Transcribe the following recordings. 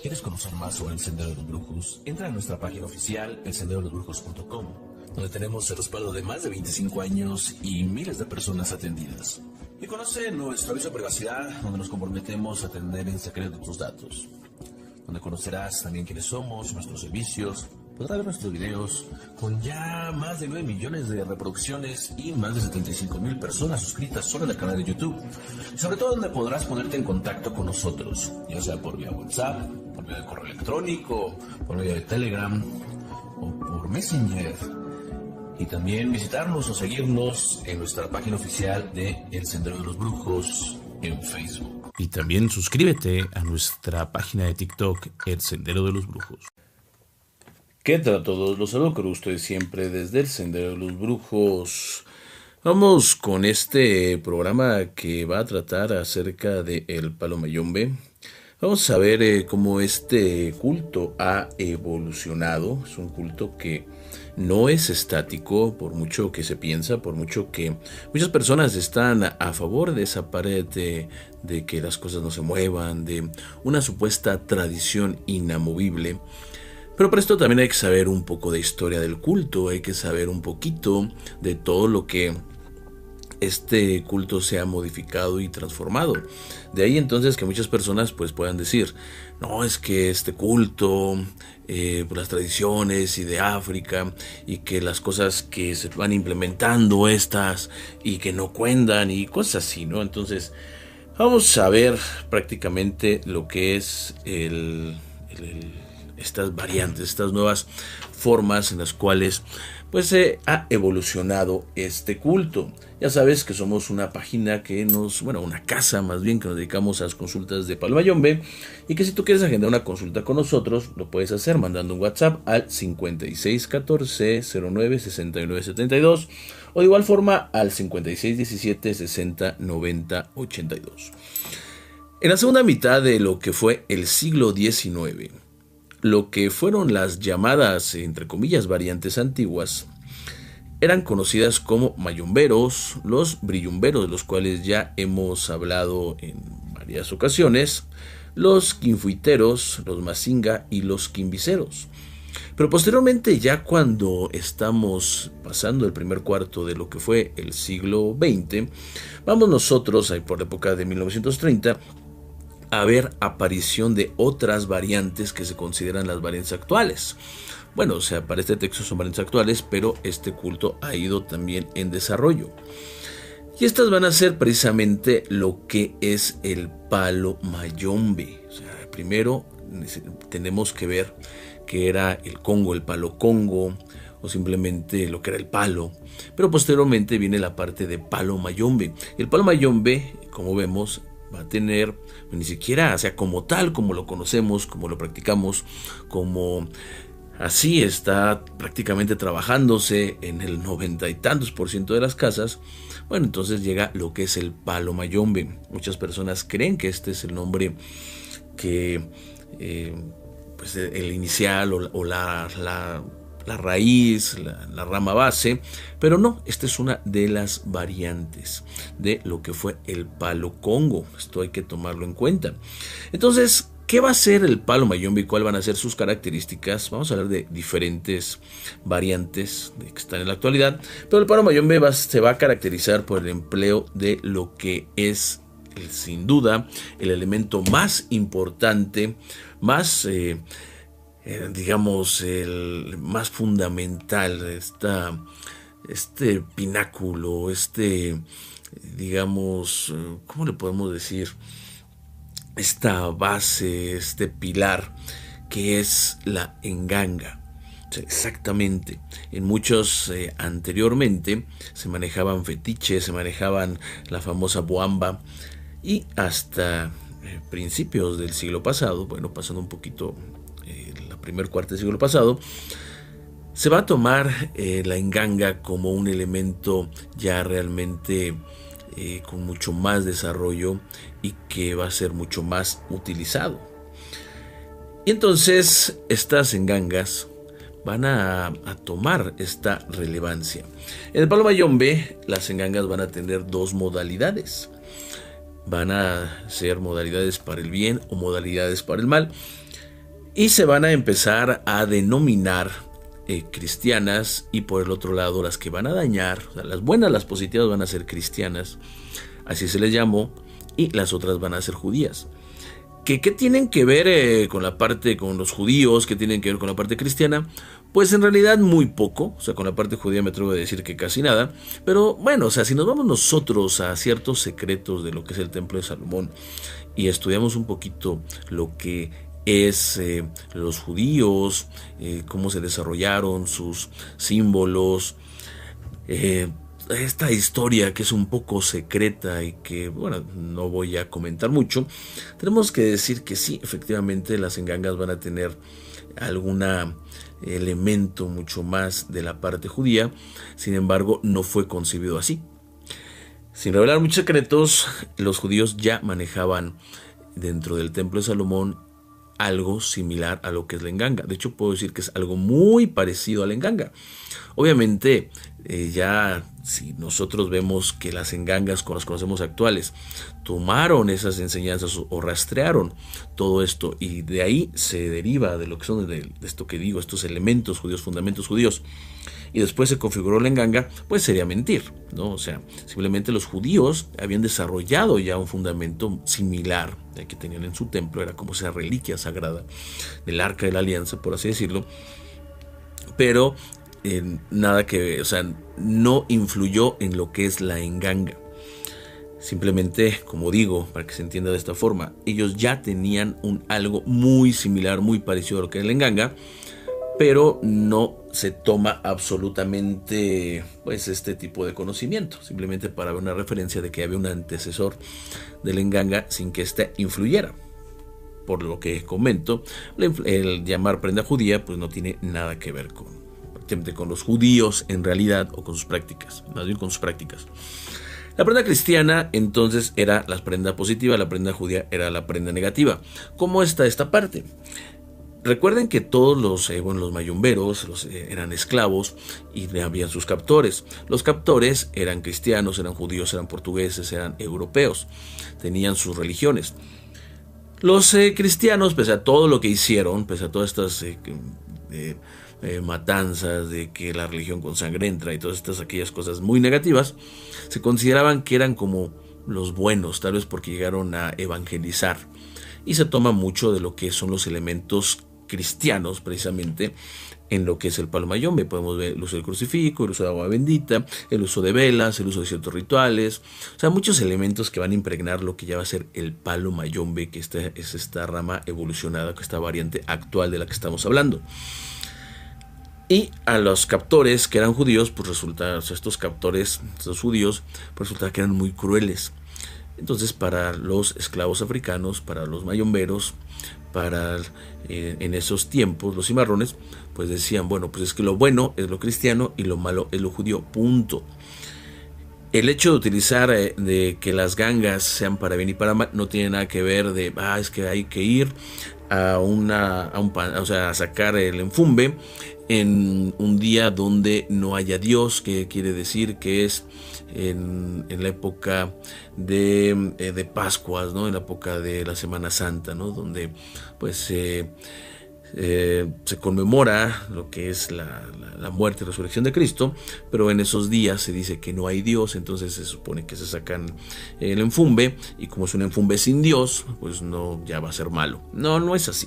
¿Quieres conocer más sobre el Sendero de los Brujos? Entra a nuestra página oficial, elsenderodolosbrujos.com, donde tenemos el respaldo de más de 25 años y miles de personas atendidas. Y conoce nuestro aviso de privacidad, donde nos comprometemos a atender en secreto tus datos. Donde conocerás también quiénes somos, nuestros servicios, podrás ver nuestros videos con ya más de 9 millones de reproducciones y más de 75,000 personas suscritas solo en el canal de YouTube. Y sobre todo donde podrás ponerte en contacto con nosotros, ya sea por vía WhatsApp, por vía de correo electrónico, por vía de Telegram o por Messenger. Y también visitarnos o seguirnos en nuestra página oficial de El Sendero de los Brujos en Facebook. Y también suscríbete a nuestra página de TikTok, El Sendero de los Brujos. ¿Qué tal a todos? Los saludo con ustedes siempre desde El Sendero de los Brujos. Vamos con este programa que va a tratar acerca de el Palo Mayombe. Vamos a ver cómo este culto ha evolucionado. Es un culto que no es estático, por mucho que se piensa, por mucho que muchas personas están a favor de esa pared de que las cosas no se muevan, de una supuesta tradición inamovible. Pero para esto también hay que saber un poco de historia del culto, hay que saber un poquito de todo lo que este culto se ha modificado y transformado. De ahí entonces que muchas personas pues puedan decir, no, es que este culto, por las tradiciones y de África, y que las cosas que se van implementando estas y que no cuentan y cosas así, ¿no? Entonces vamos a ver prácticamente lo que es estas variantes, estas nuevas formas en las cuales pues se ha evolucionado este culto. Ya sabes que somos una página una casa más bien, que nos dedicamos a las consultas de Palo Mayombe, y que si tú quieres agendar una consulta con nosotros, lo puedes hacer mandando un WhatsApp al 5614 09 69 72 o de igual forma al 5617 60 90 82. En la segunda mitad de lo que fue el siglo XIX, lo que fueron las llamadas, entre comillas, variantes antiguas, eran conocidas como mayomberos, los brillumberos, de los cuales ya hemos hablado en varias ocasiones, los quinfuiteros, los mazinga y los quimbiceros. Pero posteriormente, ya cuando estamos pasando el primer cuarto de lo que fue el siglo XX, vamos nosotros, ahí por la época de 1930, a ver aparición de otras variantes que se consideran las variantes actuales. Bueno, o sea, para este texto son variantes actuales, pero este culto ha ido también en desarrollo. Y estas van a ser precisamente lo que es el Palo Mayombe. O sea, primero tenemos que ver qué era el Congo, el Palo Congo, o simplemente lo que era el palo. Pero posteriormente viene la parte de Palo Mayombe. El Palo Mayombe, como vemos, va a tener, ni siquiera, o sea, como tal, como lo conocemos, como lo practicamos, como así está prácticamente trabajándose en el 90 y tantos % de las casas. Bueno, entonces llega lo que es el Palo Mayombe. Muchas personas creen que este es el nombre que, pues el inicial o la raíz, la rama base, pero no, esta es una de las variantes de lo que fue el Palo Congo. Esto hay que tomarlo en cuenta. Entonces, ¿qué va a ser el Palo Mayombe y cuáles van a ser sus características? Vamos a hablar de diferentes variantes que están en la actualidad, pero el Palo Mayombe se va a caracterizar por el empleo de lo que es, sin duda, el elemento más importante, más digamos, el más fundamental, este pináculo, digamos, ¿cómo le podemos decir? Esta base, este pilar, que es la enganga. O sea, exactamente. En muchos anteriormente se manejaban fetiches, se manejaban la famosa boamba, y hasta principios del siglo pasado, bueno, pasando un poquito primer cuarto del siglo pasado, se va a tomar la enganga como un elemento ya realmente con mucho más desarrollo y que va a ser mucho más utilizado. Y entonces estas engangas van a tomar esta relevancia. En el palo mayombe, las engangas van a tener dos modalidades. Van a ser modalidades para el bien o modalidades para el mal. Y se van a empezar a denominar cristianas, y por el otro lado las que van a dañar, o sea, las buenas, las positivas van a ser cristianas, así se les llamó, y las otras van a ser judías. ¿Qué tienen que ver con la parte, con los judíos? ¿Qué tienen que ver con la parte cristiana? Pues en realidad muy poco. O sea, con la parte judía me atrevo a decir que casi nada. Pero bueno, o sea, si nos vamos nosotros a ciertos secretos de lo que es el templo de Salomón y estudiamos un poquito lo que es los judíos, cómo se desarrollaron sus símbolos, esta historia que es un poco secreta y que, bueno, no voy a comentar mucho, tenemos que decir que sí, efectivamente las engangas van a tener algún elemento mucho más de la parte judía. Sin embargo, no fue concebido así. Sin revelar muchos secretos, los judíos ya manejaban dentro del templo de Salomón algo similar a lo que es la enganga. De hecho, puedo decir que es algo muy parecido a la enganga. Obviamente, ya si nosotros vemos que las engangas con las conocemos actuales tomaron esas enseñanzas o rastrearon todo esto, y de ahí se deriva de lo que son de esto que digo, estos elementos judíos, fundamentos judíos, y después se configuró la enganga, pues sería mentir, ¿no? O sea, simplemente los judíos habían desarrollado ya un fundamento similar que tenían en su templo, era como esa reliquia sagrada del Arca de la Alianza, por así decirlo, pero nada que, o sea, no influyó en lo que es la enganga. Simplemente, como digo, para que se entienda de esta forma, ellos ya tenían algo muy similar, muy parecido a lo que es la enganga, pero no se toma absolutamente pues este tipo de conocimiento, simplemente para ver una referencia de que había un antecesor de la enganga sin que éste influyera. Por lo que comento, el llamar prenda judía pues no tiene nada que ver con los judíos en realidad, o con sus prácticas, más bien con sus prácticas. La prenda cristiana entonces era la prenda positiva, la prenda judía era la prenda negativa. ¿Cómo está esta parte? Recuerden que todos los mayomberos eran esclavos y habían sus captores. Los captores eran cristianos, eran judíos, eran portugueses, eran europeos. Tenían sus religiones. Los cristianos, pese a todo lo que hicieron, pese a todas estas matanzas de que la religión con sangre entra y todas aquellas cosas muy negativas, se consideraban que eran como los buenos, tal vez porque llegaron a evangelizar. Y se toma mucho de lo que son los elementos cristianos precisamente en lo que es el palo mayombe. Podemos ver el uso del crucifijo, el uso de agua bendita, el uso de velas, el uso de ciertos rituales, o sea, muchos elementos que van a impregnar lo que ya va a ser el palo mayombe, que es esta rama evolucionada, esta variante actual de la que estamos hablando. Y a los captores que eran judíos, pues resulta, o sea, estos captores, estos judíos, pues resulta que eran muy crueles. Entonces, para los esclavos africanos, para los mayomberos, en esos tiempos, los cimarrones, pues decían, bueno, pues es que lo bueno es lo cristiano y lo malo es lo judío, punto. El hecho de utilizar de que las gangas sean para bien y para mal no tiene nada que ver de, es que hay que ir a sacar el enfumbe en un día donde no haya Dios, que quiere decir que es en la época de Pascuas, ¿no? En la época de la Semana Santa, ¿no? Donde pues se conmemora lo que es la muerte y resurrección de Cristo, pero en esos días se dice que no hay Dios, entonces se supone que se sacan el enfumbe, y como es un enfumbe sin Dios, pues no, ya va a ser malo. No es así.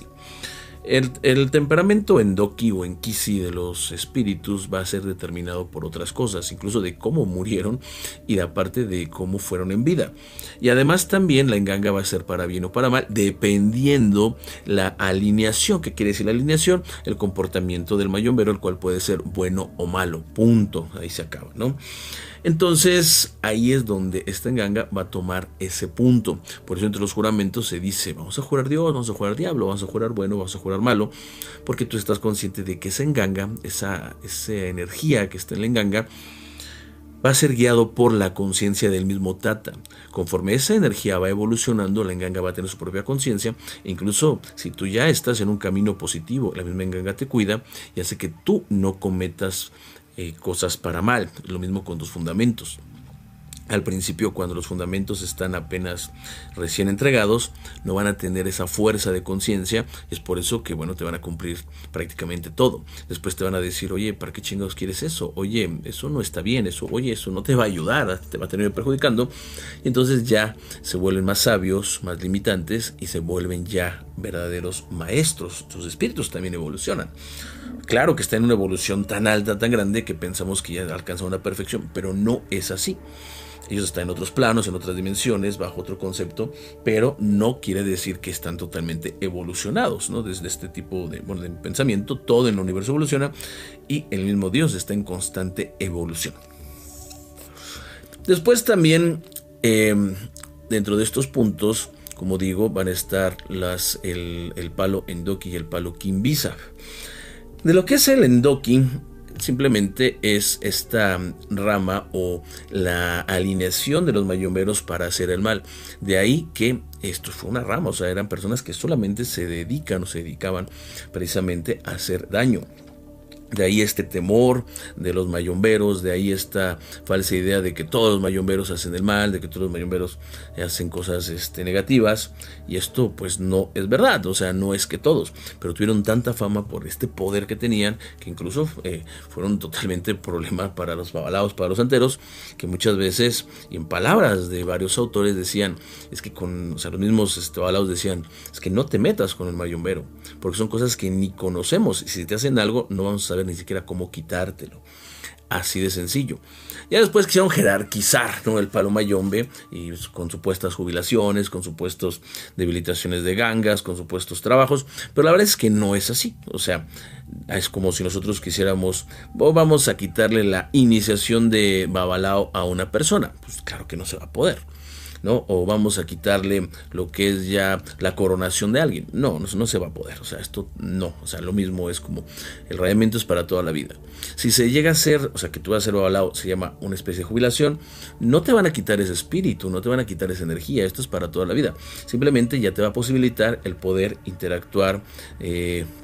El temperamento endoki o enkisi de los espíritus va a ser determinado por otras cosas, incluso de cómo murieron y aparte de cómo fueron en vida. Y además también la enganga va a ser para bien o para mal, dependiendo la alineación. ¿Qué quiere decir la alineación? El comportamiento del mayombero, el cual puede ser bueno o malo. Punto. Ahí se acaba, ¿no? Entonces ahí es donde esta enganga va a tomar ese punto. Por eso entre los juramentos se dice, vamos a jurar Dios, vamos a jurar diablo, vamos a jurar bueno, vamos a jurar malo, porque tú estás consciente de que esa enganga, esa energía que está en la enganga, va a ser guiado por la conciencia del mismo Tata. Conforme esa energía va evolucionando, la enganga va a tener su propia conciencia. Incluso si tú ya estás en un camino positivo, la misma enganga te cuida y hace que tú no cometas cosas para mal. Lo mismo con tus fundamentos. Al principio, cuando los fundamentos están apenas recién entregados, no van a tener esa fuerza de conciencia. Es por eso que, bueno, te van a cumplir prácticamente todo. Después te van a decir, oye, ¿para qué chingados quieres eso? Oye, eso no está bien, eso no te va a ayudar, te va a tener perjudicando. Y entonces ya se vuelven más sabios, más limitantes y se vuelven ya verdaderos maestros. Sus espíritus también evolucionan. Claro que está en una evolución tan alta, tan grande, que pensamos que ya alcanza una perfección, pero no es así. Ellos están en otros planos, en otras dimensiones, bajo otro concepto, pero no quiere decir que están totalmente evolucionados, ¿no? Desde este tipo de pensamiento, todo en el universo evoluciona y el mismo Dios está en constante evolución. Después también, dentro de estos puntos, como digo, van a estar el palo Endoki y el palo Kimbisa. De lo que es el Endoki, simplemente es esta rama o la alineación de los mayomberos para hacer el mal. De ahí que esto fue una rama, o sea, eran personas que solamente se dedicaban precisamente a hacer daño. De ahí este temor de los mayomberos, de ahí esta falsa idea de que todos los mayomberos hacen el mal, de que todos los mayomberos hacen cosas negativas, y esto pues no es verdad, o sea, no es que todos, pero tuvieron tanta fama por este poder que tenían, que incluso fueron totalmente problema para los babalaos, para los santeros, que muchas veces, y en palabras de varios autores decían, es que los mismos babalaos decían, es que no te metas con el mayombero, porque son cosas que ni conocemos, y si te hacen algo, no vamos a saber ni siquiera cómo quitártelo. Así de sencillo. Ya después quisieron jerarquizar, ¿no?, el palo mayombe, y con supuestas jubilaciones, con supuestos debilitaciones de gangas, con supuestos trabajos, pero la verdad es que no es así. O sea, es como si nosotros quisiéramos, vamos a quitarle la iniciación de babalao a una persona. Pues claro que no se va a poder, ¿no? O vamos a quitarle lo que es ya la coronación de alguien. No se va a poder. O sea, esto no. O sea, lo mismo es como el rayamiento es para toda la vida. Si se llega a hacer, o sea, que tú vas a ser babalao, se llama una especie de jubilación, no te van a quitar ese espíritu, no te van a quitar esa energía. Esto es para toda la vida. Simplemente ya te va a posibilitar el poder interactuar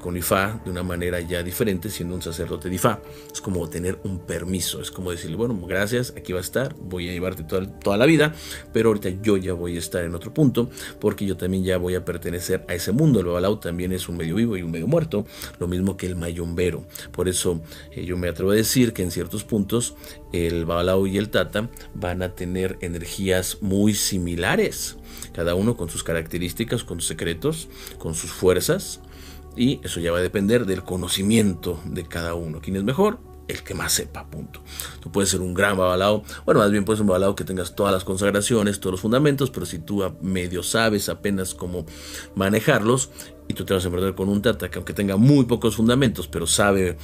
con Ifá de una manera ya diferente, siendo un sacerdote de Ifá. Es como tener un permiso. Es como decirle, bueno, gracias, aquí va a estar, voy a llevarte toda la vida, pero ahorita yo ya voy a estar en otro punto, porque yo también ya voy a pertenecer a ese mundo. El babalao también es un medio vivo y un medio muerto, lo mismo que el mayombero. Por eso yo me atrevo a decir que en ciertos puntos el babalao y el tata van a tener energías muy similares, cada uno con sus características, con sus secretos, con sus fuerzas, y eso ya va a depender del conocimiento de cada uno. ¿Quién es mejor? El que más sepa, punto. Tú puedes ser un gran babalao, bueno, más bien puedes ser un babalao que tengas todas las consagraciones, todos los fundamentos, pero si tú medio sabes apenas cómo manejarlos, y tú te vas a perder con un tata que aunque tenga muy pocos fundamentos, pero sabe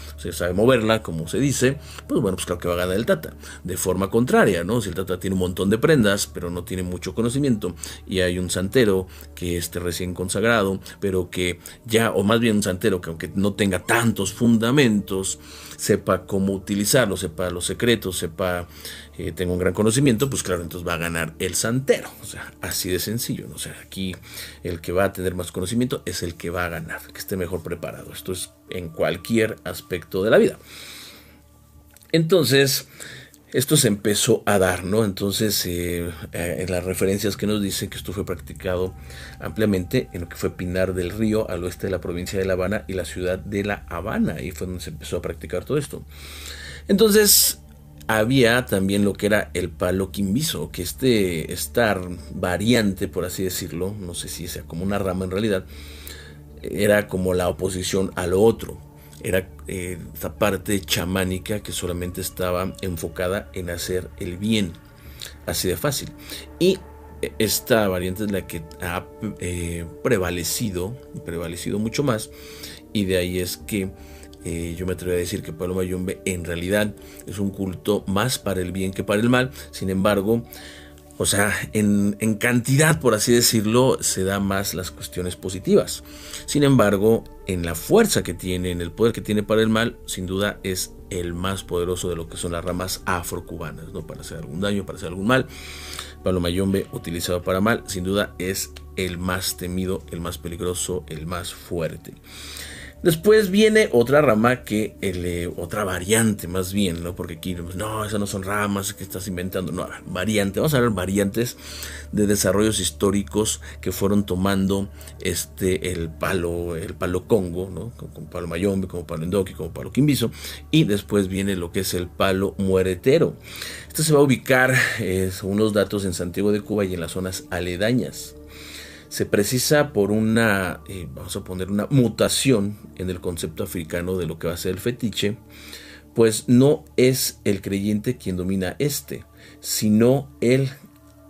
moverla, como se dice, pues bueno, pues claro que va a ganar el tata. De forma contraria, ¿no? Si el tata tiene un montón de prendas, pero no tiene mucho conocimiento, y hay un santero que esté recién consagrado, pero que ya, o más bien un santero que aunque no tenga tantos fundamentos, sepa cómo utilizarlo, sepa los secretos, tenga un gran conocimiento, pues claro, entonces va a ganar el santero. O sea, así de sencillo, ¿no? O sea, aquí el que va a tener más conocimiento es el que va a ganar, el que esté mejor preparado. Esto es en cualquier aspecto de la vida. Entonces, esto se empezó a dar, ¿no? Entonces, en las referencias que nos dicen que esto fue practicado ampliamente en lo que fue Pinar del Río, al oeste de la provincia de La Habana y la ciudad de La Habana, y fue donde se empezó a practicar todo esto. Entonces, había también lo que era el palo quimbiso, que esta variante, por así decirlo, no sé si sea como una rama en realidad, era como la oposición a lo otro. Era esta parte chamánica que solamente estaba enfocada en hacer el bien, así de fácil. Y esta variante es la que ha prevalecido mucho más, y de ahí es que yo me atrevo a decir que Palo Mayombe en realidad es un culto más para el bien que para el mal. Sin embargo, o sea, en cantidad, por así decirlo, se da más las cuestiones positivas. Sin embargo, en la fuerza que tiene, en el poder que tiene para el mal, sin duda es el más poderoso de lo que son las ramas afrocubanas, ¿no? Para hacer algún daño, para hacer algún mal. Palo Mayombe, utilizado para mal, sin duda es el más temido, el más peligroso, el más fuerte. Después viene otra rama otra variante más bien, ¿no? Porque aquí, no, esas no son ramas que estás inventando, no, variante. Vamos a ver variantes de desarrollos históricos que fueron tomando el palo Congo, ¿no? Como Palo Mayombe, como Palo Endoki, como Palo Quimbizo, y después viene lo que es el palo mueretero. Este se va a ubicar, según los datos, en Santiago de Cuba y en las zonas aledañas. Se precisa por una mutación en el concepto africano de lo que va a ser el fetiche, pues no es el creyente quien domina sino el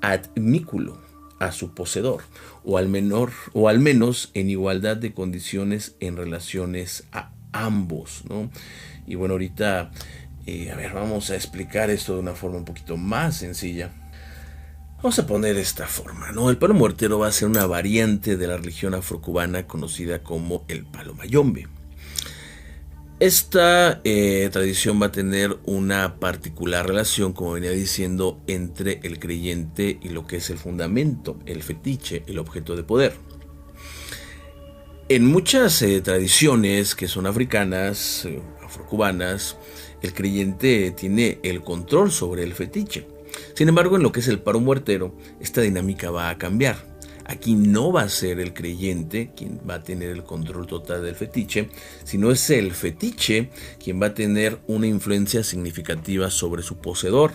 admículo a su poseedor, o al menos en igualdad de condiciones en relaciones a ambos, ¿no? Y bueno, ahorita, vamos a explicar esto de una forma un poquito más sencilla. Vamos a poner esta forma, ¿no? El palo muertero va a ser una variante de la religión afrocubana conocida como el palo mayombe. Esta tradición va a tener una particular relación, como venía diciendo, entre el creyente y lo que es el fundamento, el fetiche, el objeto de poder. En muchas tradiciones que son africanas, afrocubanas, el creyente tiene el control sobre el fetiche. Sin embargo, en lo que es el palo muertero, esta dinámica va a cambiar. Aquí no va a ser el creyente quien va a tener el control total del fetiche, sino es el fetiche quien va a tener una influencia significativa sobre su poseedor.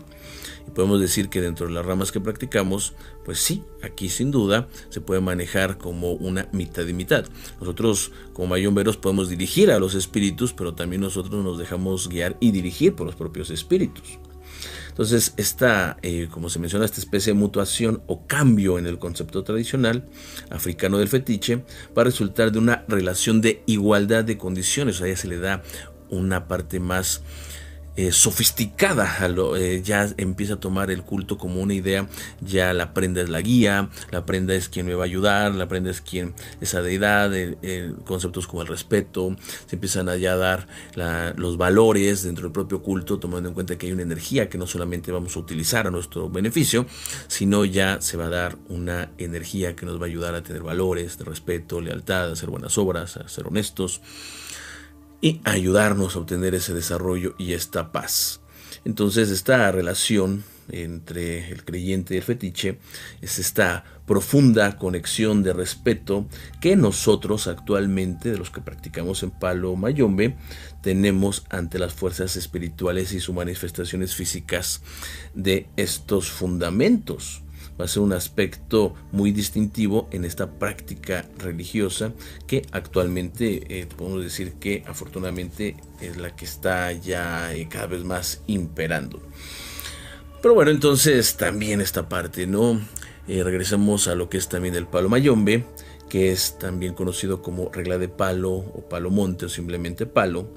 Y podemos decir que dentro de las ramas que practicamos, pues sí, aquí sin duda se puede manejar como una mitad y mitad. Nosotros como mayomberos podemos dirigir a los espíritus, pero también nosotros nos dejamos guiar y dirigir por los propios espíritus. Entonces, como se menciona, esta especie de mutuación o cambio en el concepto tradicional africano del fetiche va a resultar de una relación de igualdad de condiciones. O sea, ya se le da una parte más sofisticada, ya empieza a tomar el culto como una idea. Ya la prenda es la guía, la prenda es quien me va a ayudar, la prenda es quien, esa deidad, conceptos como el respeto, se empiezan a ya dar los valores dentro del propio culto, tomando en cuenta que hay una energía que no solamente vamos a utilizar a nuestro beneficio, sino ya se va a dar una energía que nos va a ayudar a tener valores de respeto, lealtad, a hacer buenas obras, a ser honestos, y ayudarnos a obtener ese desarrollo y esta paz. Entonces, esta relación entre el creyente y el fetiche es esta profunda conexión de respeto que nosotros actualmente, de los que practicamos en palo mayombe, tenemos ante las fuerzas espirituales y sus manifestaciones físicas de estos fundamentos. Va a ser un aspecto muy distintivo en esta práctica religiosa que actualmente podemos decir que afortunadamente es la que está ya cada vez más imperando. Pero bueno, entonces también esta parte, ¿no? Regresamos a lo que es también el palo mayombe, que es también conocido como regla de palo o palo monte o simplemente palo,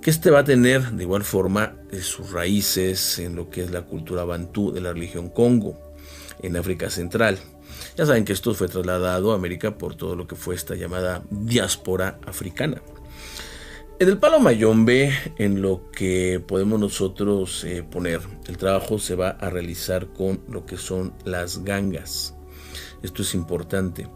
que va a tener de igual forma sus raíces en lo que es la cultura bantú de la religión Congo, en África Central. Ya saben que esto fue trasladado a América por todo lo que fue esta llamada diáspora africana. En el palo mayombe, en lo que podemos nosotros poner, el trabajo se va a realizar con lo que son las gangas. Esto es importante.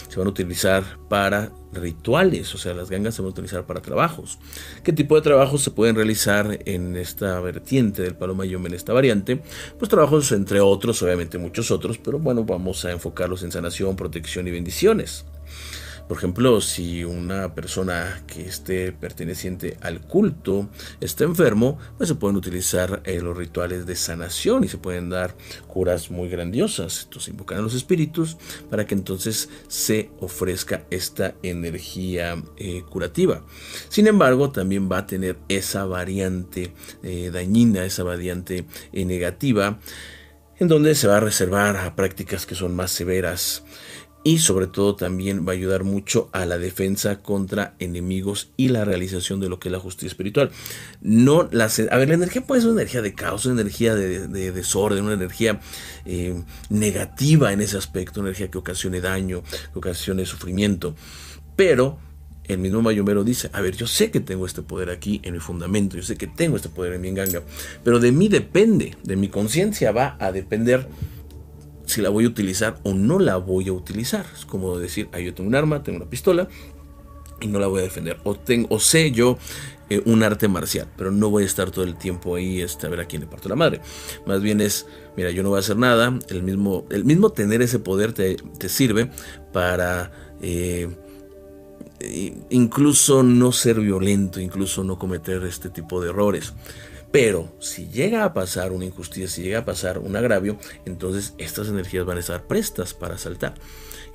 Se van a utilizar para rituales, o sea, las gangas se van a utilizar para trabajos. ¿Qué tipo de trabajos se pueden realizar en esta vertiente del palo mayombe, en esta variante? Pues trabajos entre otros, obviamente muchos otros, pero bueno, vamos a enfocarlos en sanación, protección y bendiciones. Por ejemplo, si una persona que esté perteneciente al culto está enfermo, pues se pueden utilizar los rituales de sanación y se pueden dar curas muy grandiosas. Entonces invocan a los espíritus para que entonces se ofrezca esta energía curativa. Sin embargo, también va a tener esa variante dañina, esa variante negativa, en donde se va a reservar a prácticas que son más severas. y sobre todo también va a ayudar mucho a la defensa contra enemigos y la realización de lo que es la justicia espiritual. A ver, la energía puede ser una energía de caos, una energía de desorden, una energía negativa en ese aspecto, una energía que ocasione daño, que ocasione sufrimiento, pero el mismo Mayumbero dice, a ver, yo sé que tengo este poder aquí en mi fundamento, yo sé que tengo este poder en mi enganga, pero de mí depende, de mi conciencia va a depender si la voy a utilizar o no la voy a utilizar. Es como decir, yo tengo un arma, tengo una pistola y no la voy a defender. O sé yo un arte marcial, pero no voy a estar todo el tiempo ahí a ver a quién le parto la madre. Más bien es, mira, yo no voy a hacer nada. El mismo tener ese poder te sirve para incluso no ser violento, incluso no cometer este tipo de errores. Pero si llega a pasar una injusticia, si llega a pasar un agravio, entonces estas energías van a estar prestas para saltar.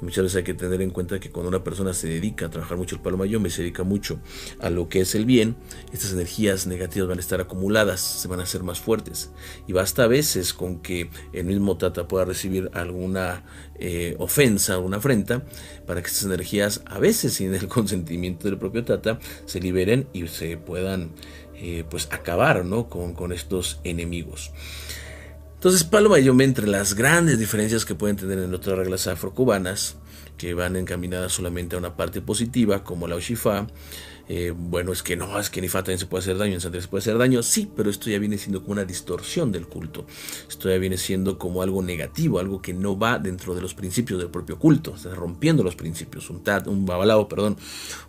Y muchas veces hay que tener en cuenta que cuando una persona se dedica a trabajar mucho el palo mayombe, se dedica mucho a lo que es el bien, estas energías negativas van a estar acumuladas, se van a hacer más fuertes. Y basta a veces con que el mismo Tata pueda recibir alguna ofensa, alguna afrenta, para que estas energías, a veces sin el consentimiento del propio Tata, se liberen y se puedan pues acabar, ¿no? con estos enemigos. Entonces, palo mayombe, entre las grandes diferencias que pueden tener en otras reglas afrocubanas, que van encaminadas solamente a una parte positiva, como la Oshifa, es que en Ifá también se puede hacer daño, en Santería se puede hacer daño, sí, pero esto ya viene siendo como una distorsión del culto. Esto ya viene siendo como algo negativo, algo que no va dentro de los principios del propio culto, está rompiendo los principios. Un babalao,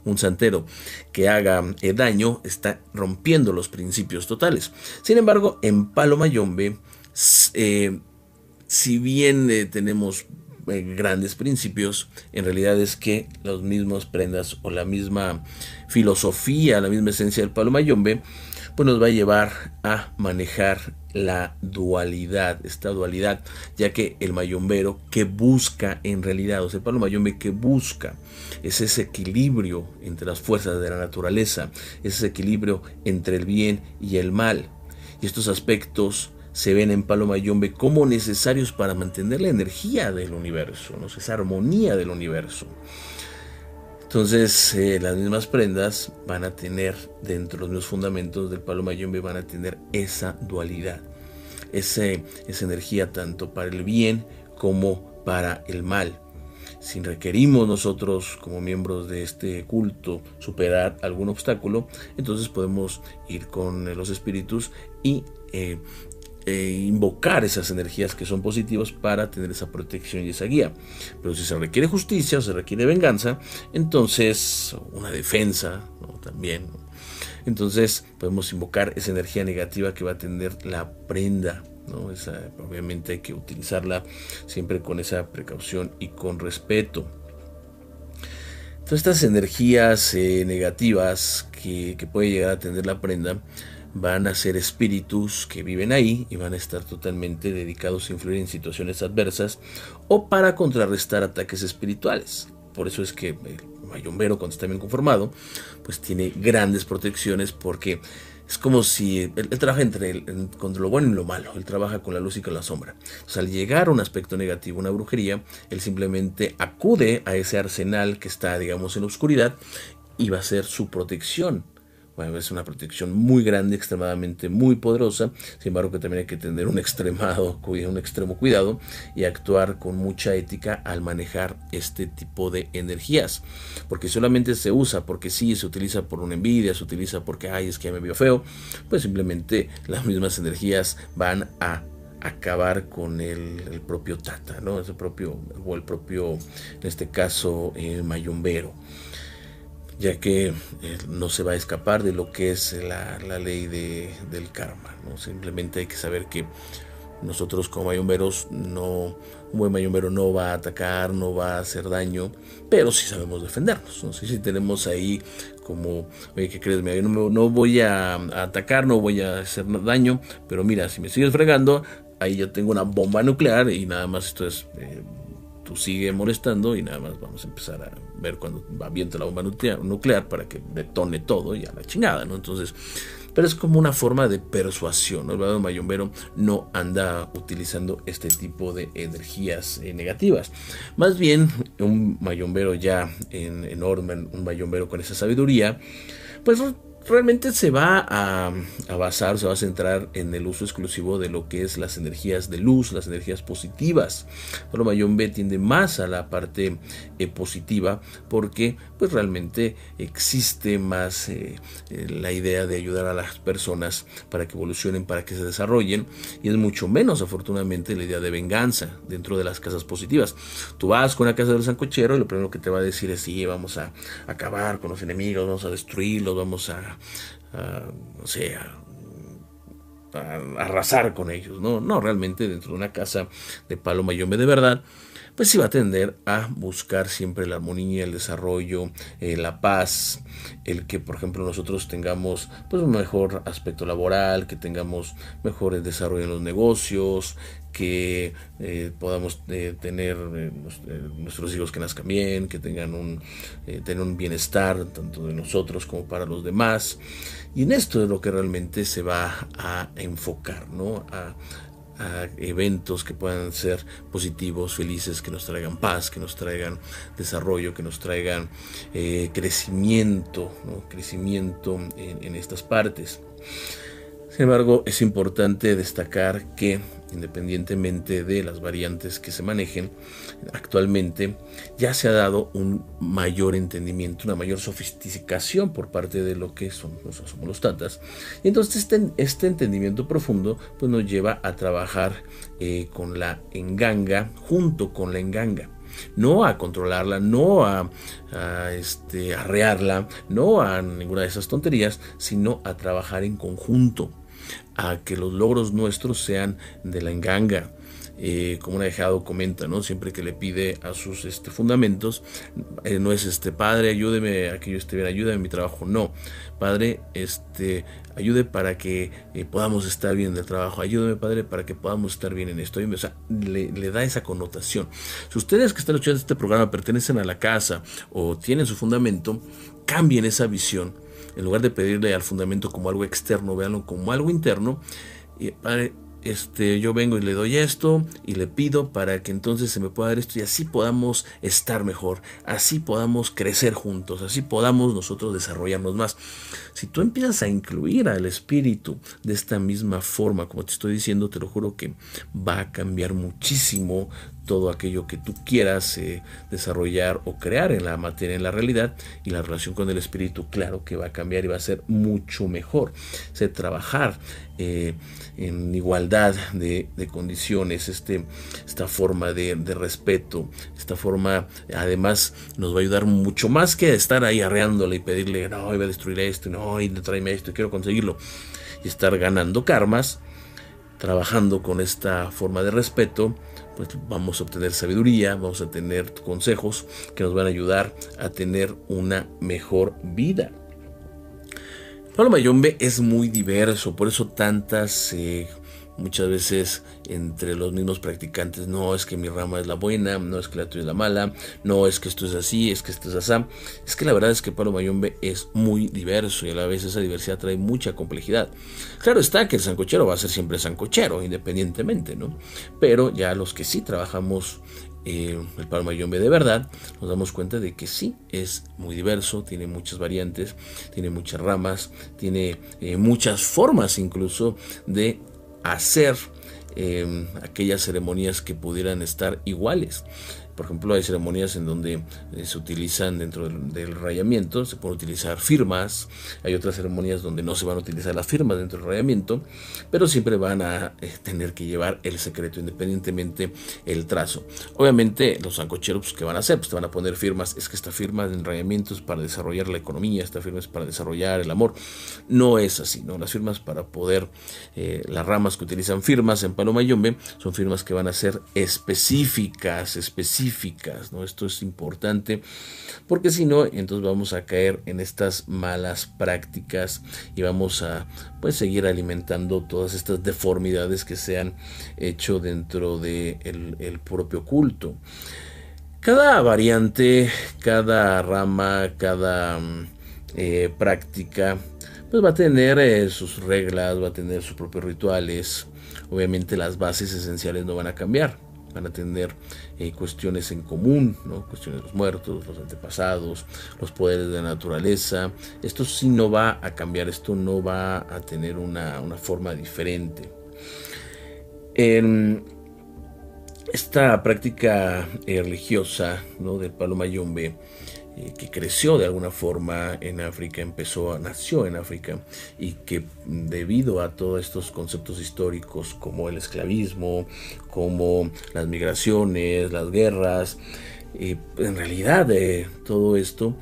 un santero que haga daño, está rompiendo los principios totales. Sin embargo, en palo mayombe, si bien tenemos grandes principios, en realidad es que las mismas prendas o la misma filosofía, la misma esencia del palo mayombe, pues nos va a llevar a manejar la dualidad, esta dualidad, ya que el mayombero que busca en realidad, o sea, el palo mayombe que busca es ese equilibrio entre las fuerzas de la naturaleza, ese equilibrio entre el bien y el mal, y estos aspectos se ven en palo mayombe como necesarios para mantener la energía del universo, ¿no? Esa armonía del universo. Entonces, las mismas prendas van a tener, dentro de los mismos fundamentos del palo mayombe, van a tener esa dualidad, esa energía tanto para el bien como para el mal. Si requerimos nosotros, como miembros de este culto, superar algún obstáculo, entonces podemos ir con los espíritus y invocar esas energías que son positivas para tener esa protección y esa guía. Pero si se requiere justicia o se requiere venganza, entonces una defensa, ¿no? También, ¿no? Entonces podemos invocar esa energía negativa que va a tener la prenda, ¿no? Obviamente hay que utilizarla siempre con esa precaución y con respeto. Todas estas energías negativas que puede llegar a tener la prenda van a ser espíritus que viven ahí y van a estar totalmente dedicados a influir en situaciones adversas o para contrarrestar ataques espirituales. Por eso es que el mayombero, cuando está bien conformado, pues tiene grandes protecciones, porque es como si él trabaja entre lo bueno y lo malo. Él trabaja con la luz y con la sombra. Entonces, al llegar a un aspecto negativo, una brujería, él simplemente acude a ese arsenal que está, digamos, en la oscuridad, y va a ser su protección. Bueno, es una protección muy grande, extremadamente muy poderosa. Sin embargo, que también hay que tener un extremo cuidado y actuar con mucha ética al manejar este tipo de energías. Porque solamente se usa porque sí, se utiliza por una envidia, se utiliza porque es que ya me vio feo, pues simplemente las mismas energías van a acabar con el propio Tata, ¿no? El propio, en este caso, mayombero, ya que no se va a escapar de lo que es la ley del karma, ¿no? Simplemente hay que saber que nosotros como mayomberos, un buen mayombero no va a atacar, no va a hacer daño, pero sí sabemos defendernos, ¿no? Sí tenemos ahí como, oye, ¿qué crees? Mira, yo no voy a atacar, no voy a hacer daño, pero mira, si me sigues fregando, ahí yo tengo una bomba nuclear y nada más esto es... tú sigue molestando y nada más vamos a empezar a ver cuando avienta la bomba nuclear para que detone todo y a la chingada, ¿no? Entonces, pero es como una forma de persuasión, ¿no? El verdadero mayombero no anda utilizando este tipo de energías negativas. Más bien, un mayombero ya enorme, un mayombero con esa sabiduría, pues realmente se va a basar, se va a centrar en el uso exclusivo de lo que es las energías de luz, las energías positivas. Palo Mayombe tiende más a la parte positiva, porque pues realmente existe más la idea de ayudar a las personas para que evolucionen, para que se desarrollen, y es mucho menos, afortunadamente, la idea de venganza dentro de las casas positivas. Tú vas con la casa del sancochero y lo primero que te va a decir es: sí, vamos a acabar con los enemigos, vamos a destruirlos, vamos a no sé, a arrasar con ellos. No, realmente dentro de una casa de Palo Mayombe de verdad, pues sí va a tender a buscar siempre la armonía, el desarrollo, la paz, el que, por ejemplo, nosotros tengamos pues un mejor aspecto laboral, que tengamos mejor desarrollo en los negocios, que podamos tener nuestros hijos que nazcan bien, que tengan tener un bienestar tanto de nosotros como para los demás. Y en esto es lo que realmente se va a enfocar, ¿no? A eventos que puedan ser positivos, felices, que nos traigan paz, que nos traigan desarrollo, que nos traigan crecimiento, ¿no? Crecimiento en estas partes. Sin embargo, es importante destacar que, independientemente de las variantes que se manejen actualmente, ya se ha dado un mayor entendimiento, una mayor sofisticación por parte de lo que somos los tatas. Y entonces este entendimiento profundo pues nos lleva a trabajar con la enganga, junto con la enganga. No a controlarla, no a arrearla, no a ninguna de esas tonterías, sino a trabajar en conjunto, a que los logros nuestros sean de la enganga. Como un ahijado comenta, ¿no? Siempre que le pide a sus fundamentos, no es padre, ayúdeme a que yo esté bien, ayúdame en mi trabajo. No, padre, ayude para que podamos estar bien en el trabajo. Ayúdame, padre, para que podamos estar bien en esto. O sea, le da esa connotación. Si ustedes que están escuchando este programa pertenecen a la casa o tienen su fundamento, cambien esa visión. En lugar de pedirle al fundamento como algo externo, véanlo como algo interno. Y, padre, yo vengo y le doy esto y le pido para que entonces se me pueda dar esto, y así podamos estar mejor, así podamos crecer juntos, así podamos nosotros desarrollarnos más. Si tú empiezas a incluir al espíritu de esta misma forma, como te estoy diciendo, te lo juro que va a cambiar muchísimo todo aquello que tú quieras desarrollar o crear en la materia, en la realidad, y la relación con el espíritu, claro que va a cambiar y va a ser mucho mejor. Trabajar en igualdad de condiciones, esta forma de respeto, esta forma además nos va a ayudar mucho más que estar ahí arreándole y pedirle: no, iba a destruir esto, no, y tráeme esto, quiero conseguirlo, y estar ganando karmas. Trabajando con esta forma de respeto, pues vamos a obtener sabiduría, vamos a tener consejos que nos van a ayudar a tener una mejor vida. Palo Mayombe es muy diverso, por eso muchas veces entre los mismos practicantes: no, es que mi rama es la buena, no es que la tuya es la mala, no, es que esto es así, es que esto es así. Es que la verdad es que Palo Mayombe es muy diverso, y a la vez esa diversidad trae mucha complejidad. Claro está que el sancochero va a ser siempre sancochero, independientemente, ¿no? Pero ya los que sí trabajamos el Palo Mayombe de verdad, nos damos cuenta de que sí, es muy diverso, tiene muchas variantes, tiene muchas ramas, tiene muchas formas incluso de hacer aquellas ceremonias que pudieran estar iguales. Por ejemplo, hay ceremonias en donde se utilizan dentro del rayamiento, se pueden utilizar firmas. Hay otras ceremonias donde no se van a utilizar las firmas dentro del rayamiento, pero siempre van a tener que llevar el secreto, independientemente el trazo. Obviamente, los sancocheros, pues, ¿qué van a hacer? Pues te van a poner firmas. Es que esta firma en rayamiento es para desarrollar la economía, esta firma es para desarrollar el amor. No es así, ¿no? Las firmas para poder, las ramas que utilizan firmas en Palo Mayombe son firmas que van a ser específicas, ¿no? Esto es importante, porque si no, entonces vamos a caer en estas malas prácticas y vamos a seguir alimentando todas estas deformidades que se han hecho dentro del propio culto. Cada variante, cada rama, cada práctica, pues va a tener sus reglas, va a tener sus propios rituales. Obviamente las bases esenciales no van a cambiar. van a tener cuestiones en común, ¿no? Cuestiones de los muertos, los antepasados, los poderes de la naturaleza. Esto sí no va a cambiar, esto no va a tener una forma diferente. Esta práctica religiosa, ¿no?, del palo mayombe, que creció de alguna forma en África, nació en África, y que debido a todos estos conceptos históricos como el esclavismo, como las migraciones, las guerras, en realidad todo esto,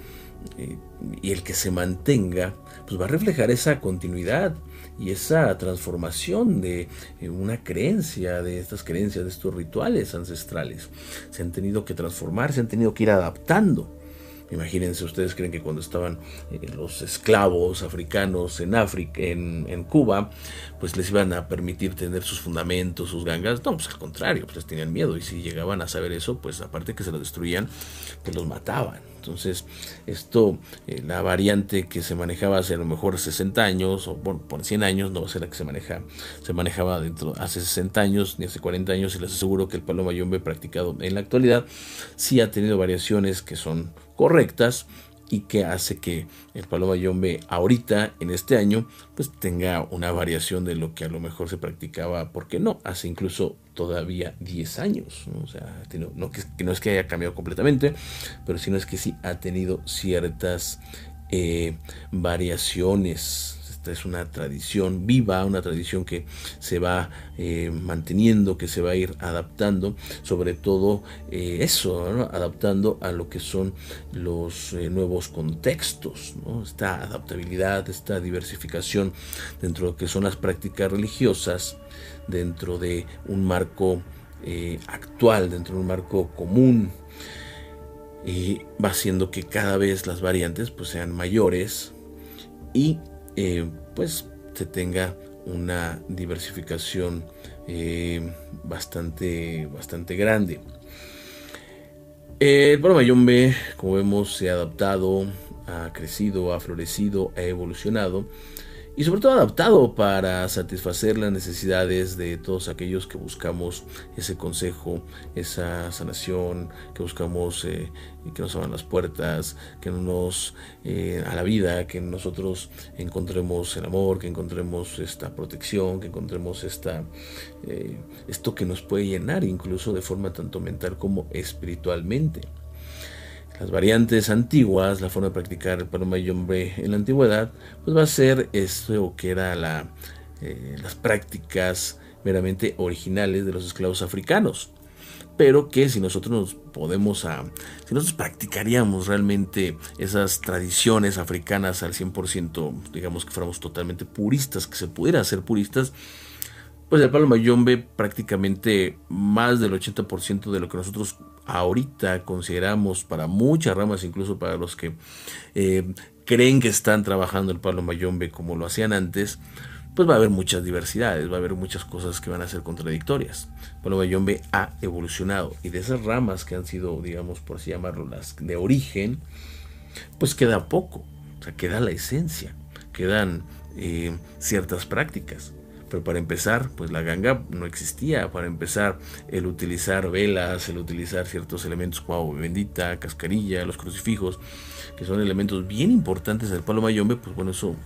y el que se mantenga, pues va a reflejar esa continuidad y esa transformación de una creencia, de estas creencias, de estos rituales ancestrales. Se han tenido que transformar, se han tenido que ir adaptando. Imagínense, ustedes creen que cuando estaban los esclavos africanos en Cuba, pues les iban a permitir tener sus fundamentos, sus gangas. No, pues al contrario, pues les tenían miedo, y si llegaban a saber eso, pues aparte que se los destruían, pues los mataban. Entonces, esto, la variante que se manejaba hace a lo mejor 60 años, o bueno, por 100 años, no va a ser la que se manejaba hace 60 años, ni hace 40 años, y les aseguro que el palo mayombe practicado en la actualidad sí ha tenido variaciones que son correctas, y que hace que el palo mayombe ahorita, en este año, pues tenga una variación de lo que a lo mejor se practicaba, ¿por qué no?, hace incluso todavía 10 años, ¿no? O sea, no es que haya cambiado completamente, pero sino es que sí ha tenido ciertas variaciones. Esta es una tradición viva, una tradición que se va manteniendo, que se va a ir adaptando, sobre todo eso, ¿no?, adaptando a lo que son los nuevos contextos, ¿no? Esta adaptabilidad, esta diversificación dentro de lo que son las prácticas religiosas, dentro de un marco actual, dentro de un marco común, va haciendo que cada vez las variantes pues sean mayores, y pues se tenga una diversificación bastante grande. El palo mayombe, como vemos, se ha adaptado, ha crecido, ha florecido, ha evolucionado, y sobre todo adaptado para satisfacer las necesidades de todos aquellos que buscamos ese consejo, esa sanación, que buscamos que nos abran las puertas, que nos a la vida, que nosotros encontremos el amor, que encontremos esta protección, que encontremos esto que nos puede llenar incluso de forma tanto mental como espiritualmente. Las variantes antiguas, la forma de practicar el palo mayombe en la antigüedad, pues va a ser esto que era las prácticas meramente originales de los esclavos africanos, pero que si nosotros practicaríamos realmente esas tradiciones africanas al 100%, digamos que fuéramos totalmente puristas, que se pudiera hacer puristas, pues el palo mayombe prácticamente más del 80% de lo que nosotros ahorita consideramos, para muchas ramas, incluso para los que creen que están trabajando el palo mayombe como lo hacían antes, pues va a haber muchas diversidades, va a haber muchas cosas que van a ser contradictorias. El palo mayombe ha evolucionado, y de esas ramas que han sido, digamos, por así llamarlo, las de origen, pues queda poco, o sea, queda la esencia, quedan ciertas prácticas. Pero para empezar, pues la ganga no existía. Para empezar, el utilizar velas, el utilizar ciertos elementos como agua bendita, cascarilla, los crucifijos, que son elementos bien importantes del palo mayombe, pues bueno, eso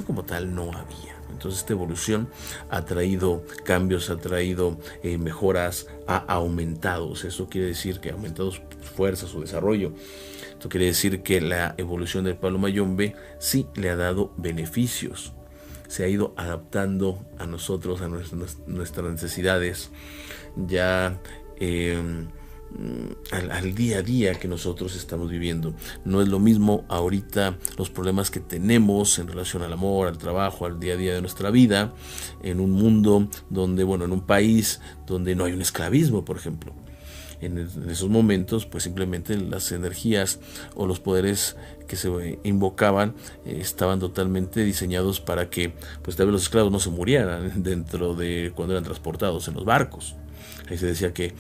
como tal no había. Entonces esta evolución ha traído cambios, ha traído mejoras, ha aumentado. Eso quiere decir que ha aumentado su fuerza, su desarrollo. Esto quiere decir que la evolución del palo mayombe sí le ha dado beneficios. Se ha ido adaptando a nosotros, a nuestras necesidades, ya al día a día que nosotros estamos viviendo. No es lo mismo ahorita los problemas que tenemos en relación al amor, al trabajo, al día a día de nuestra vida, en un mundo donde, en un país donde no hay un esclavismo, por ejemplo. En esos momentos, pues simplemente las energías o los poderes que se invocaban estaban totalmente diseñados para que, pues tal vez los esclavos no se murieran dentro de cuando eran transportados en los barcos. Ahí se decía que,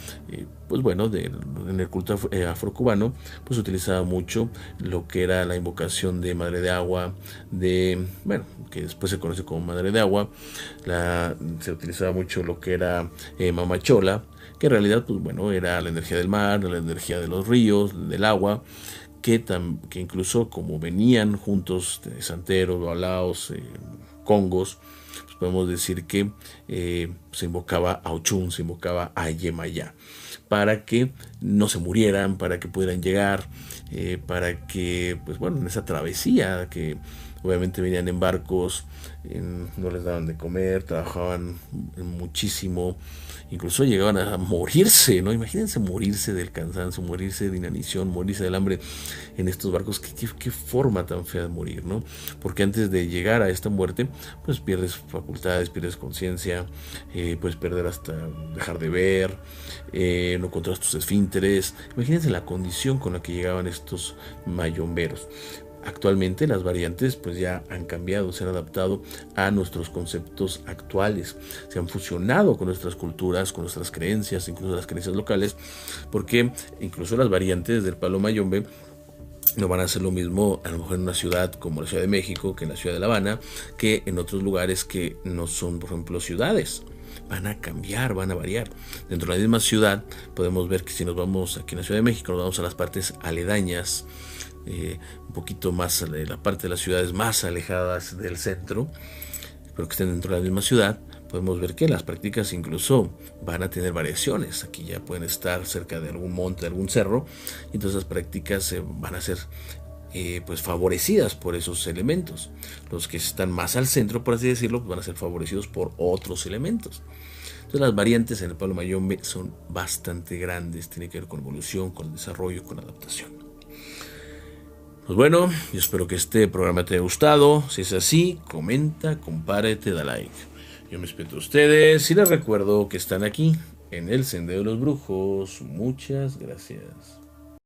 pues bueno, en el culto afrocubano, pues se utilizaba mucho lo que era la invocación de Madre de Agua, bueno, que después se conoce como Madre de Agua. Se utilizaba mucho lo que era Mamachola, que en realidad, pues bueno, era la energía del mar, la energía de los ríos, del agua, que incluso como venían juntos de santeros, balaos, congos, pues podemos decir que se invocaba a Ochun, se invocaba a Yemayá, para que no se murieran, para que pudieran llegar, para que, pues bueno, en esa travesía que obviamente venían en barcos, no les daban de comer, trabajaban muchísimo, incluso llegaban a morirse, ¿no? Imagínense morirse del cansancio, morirse de inanición, morirse del hambre en estos barcos. Qué forma tan fea de morir, ¿no? Porque antes de llegar a esta muerte, pues pierdes facultades, pierdes conciencia, puedes perder hasta dejar de ver, no controlas tus esfínteres. Imagínense la condición con la que llegaban estos mayomberos. Actualmente las variantes pues ya han cambiado, se han adaptado a nuestros conceptos actuales, se han fusionado con nuestras culturas, con nuestras creencias, incluso las creencias locales, porque incluso las variantes del palo mayombe no van a ser lo mismo a lo mejor en una ciudad como la Ciudad de México, que en la Ciudad de La Habana, que en otros lugares que no son, por ejemplo, ciudades. Van a cambiar, van a variar. Dentro de la misma ciudad podemos ver que si nos vamos aquí en la Ciudad de México, nos vamos a las partes aledañas, un poquito más la parte de las ciudades más alejadas del centro, pero que estén dentro de la misma ciudad, podemos ver que las prácticas incluso van a tener variaciones. Aquí ya pueden estar cerca de algún monte, de algún cerro, y entonces las prácticas van a ser pues favorecidas por esos elementos. Los que están más al centro, por así decirlo, pues van a ser favorecidos por otros elementos. Entonces las variantes en el palo mayombe son bastante grandes, tiene que ver con evolución, con desarrollo, con adaptación. Pues bueno, yo espero que este programa te haya gustado. Si es así, comenta, compárete, da like. Yo me despido de ustedes y les recuerdo que están aquí en el Sendero de los Brujos. Muchas gracias.